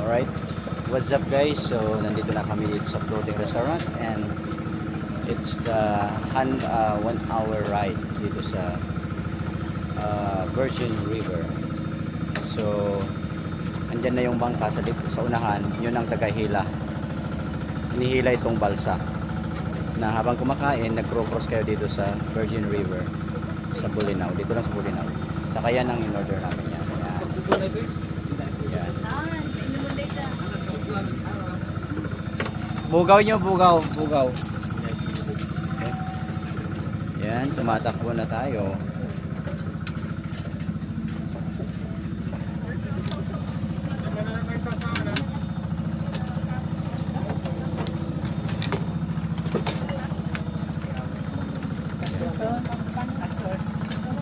Alright, what's up guys? So nandito na kami dito sa floating restaurant and it's the 1 hour ride dito sa Virgin River. So andyan na yung bangka sa unahan, yun ang tagahila. Hinihila itong balsa na habang kumakain, nag-cross kayo dito sa Virgin River sa Bolinao, dito lang sa Bolinao. Saka yan ang in-order namin yan. Yan. Bugaw nyo, bugaw. Yan, tumatakbo na tayo.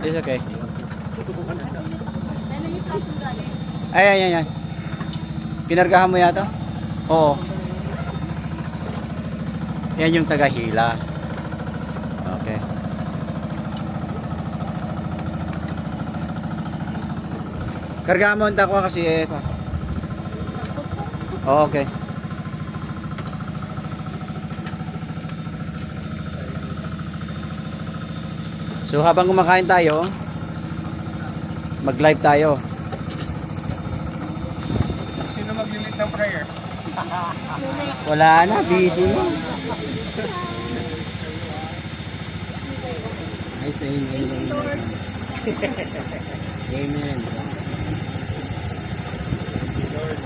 It's okay. Ay. Pinargahan mo yata? Oo. Yan yung tagahila. Okay. Kargahan mo ang takwa kasi oh, okay. So habang kumakain tayo, mag-live tayo. Sino maglilit ng prayer? Wala na, busy na. I say amen. Amen. Lord.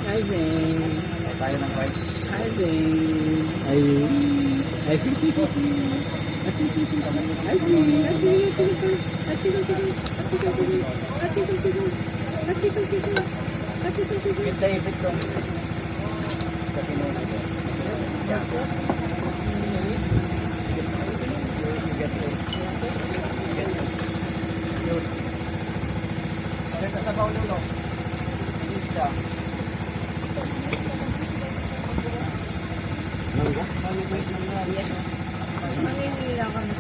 Hi, Zane. Tayo ng rice. Hi, Zane. Ayun. Hi, David dong. Sa Paulo. Isda. Mangga? Manginila kami.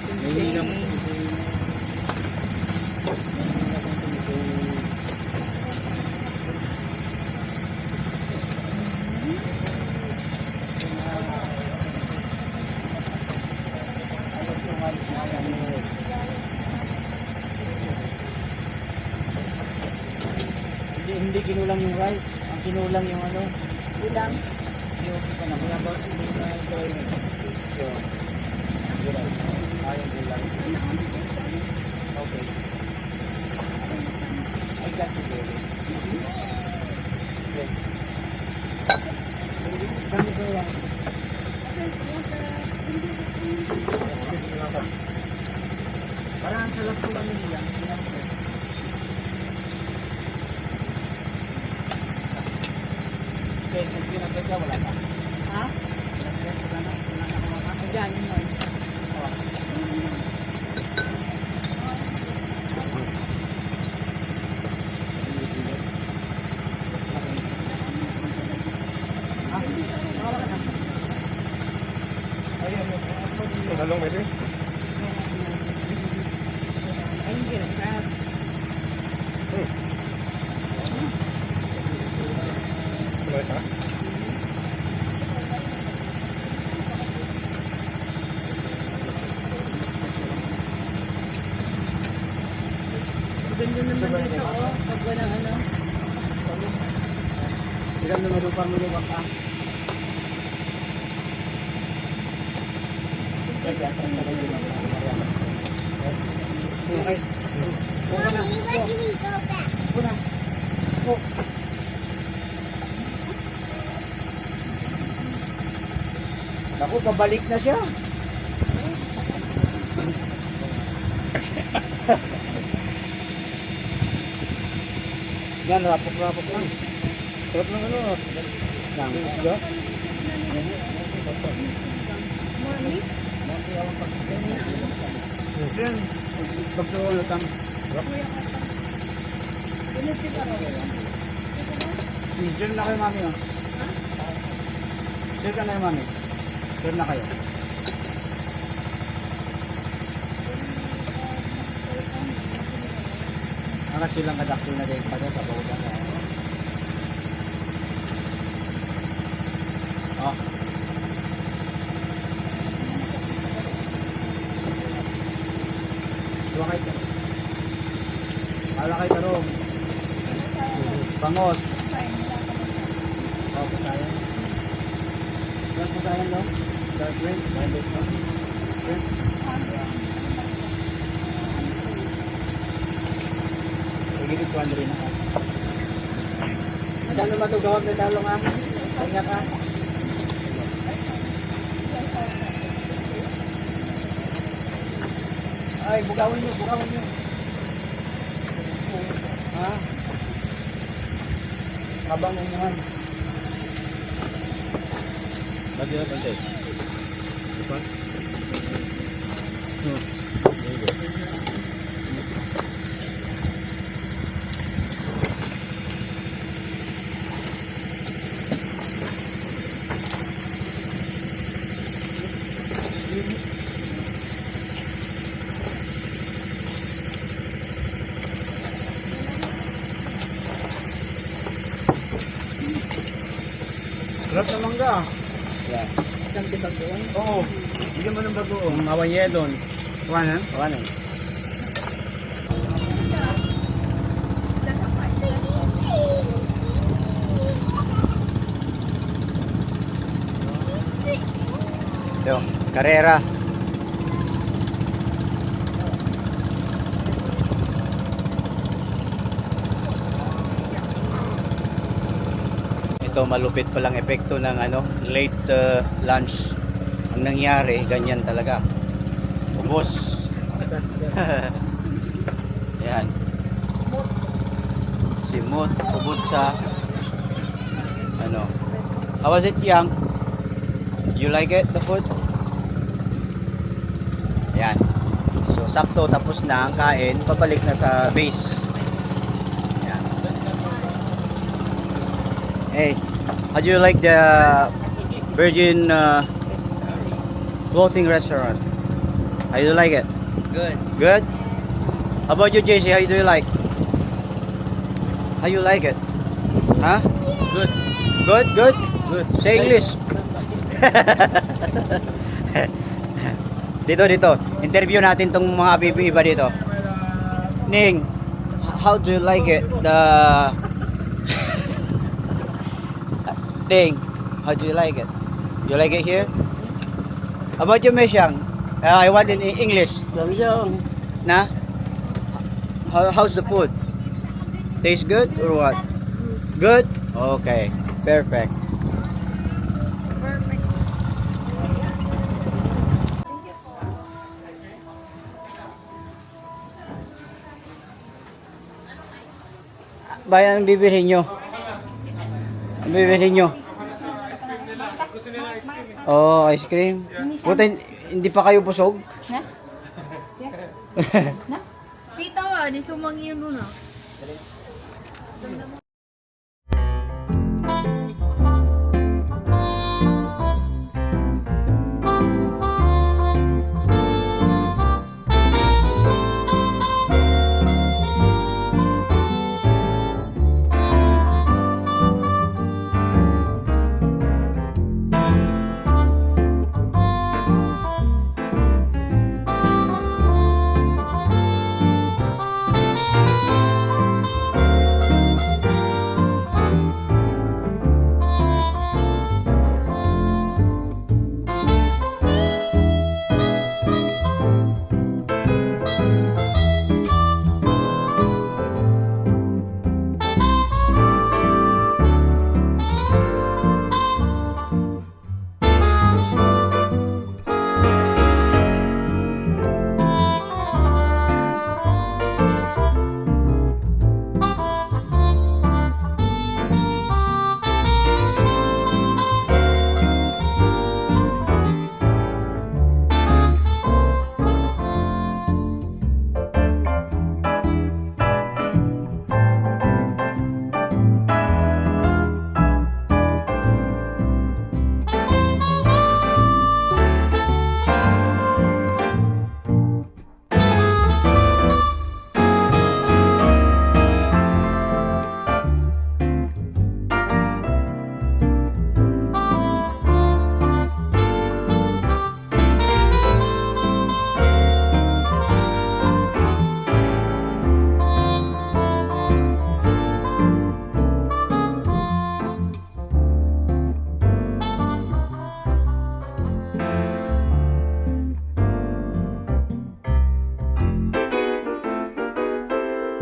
Hindi kinulang yung rice, ang kinulang yung ano. Ulang. Yung pa na mga ba hindi na ito yung ayun ulang. Okay. I got you baby. Okay. Kami ko yan. Parang sa lap ko lang nila. Pinagkakya wala pa. Ha? Wala na kumakain. Diyan, yun. Talong ba ito? Ay, hindi na crab. Ano ito? Ganda naman dito, oh. Pag walang ano. Siram na madupang mo ka. Okay. Mommy, when do we go back? Una. Oh. Naku, pabalik na siya. Yan, rapok lang. Sarap ng ano. Lang. Morning? Yan. Pagsuwa na tam. Piniti ka rin. Diyan na kayo, mami. Diyan ka na kayo, mami. Diyan na kayo. Ang silang kadakto na din pa sa bawda na. Oh. Suwakay ka. Wala kay tarong. Bangos. Oh, pasayan. Yan pasayan no? Dark green. Violet no? Green. Gigit ko Andre na. Madalo matugawag na dalo nga. Kanya ka. Ay, bugawin nyo, bugawin nyo. Ha? Habang umuhan. Lagi na pantay. This one? No. There you go. Sarap na mangga. Yeah. Isang di bagoong. Oo. Bigyan mo ng bagoong. Mawanyedon. Kawanan? Kawanan. Ito, karera. Ito malupit palang epekto ng late lunch. Ang nangyari, ganyan talaga. Ubos. Yan. Simot, ubod sa How was it, Yang? You like it, the food? Yan. So, sakto tapos na ang kain, pabalik na sa base. Yan. Hey, how do you like the Virgin floating restaurant? How do you like it? Good. Good? How about you, JC? How do you like? How you like it? Huh? Good. Good? Good? Good. Say English. Dito. Interview natin tong mga iba dito. Ning, how do you like it? Ning, how do you like it? You like it here? How about you, Mesyang? I want in English. Na? How's the food? Tastes good or what? Good? Okay. Perfect. Bayan ang bibilhin nyo. Ang bibilhin nyo. Oh, ice cream. Buta, hindi pa kayo busog? Na? Na? Dito di sumangin mo na.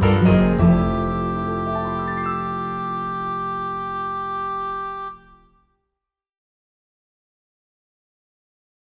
Bye.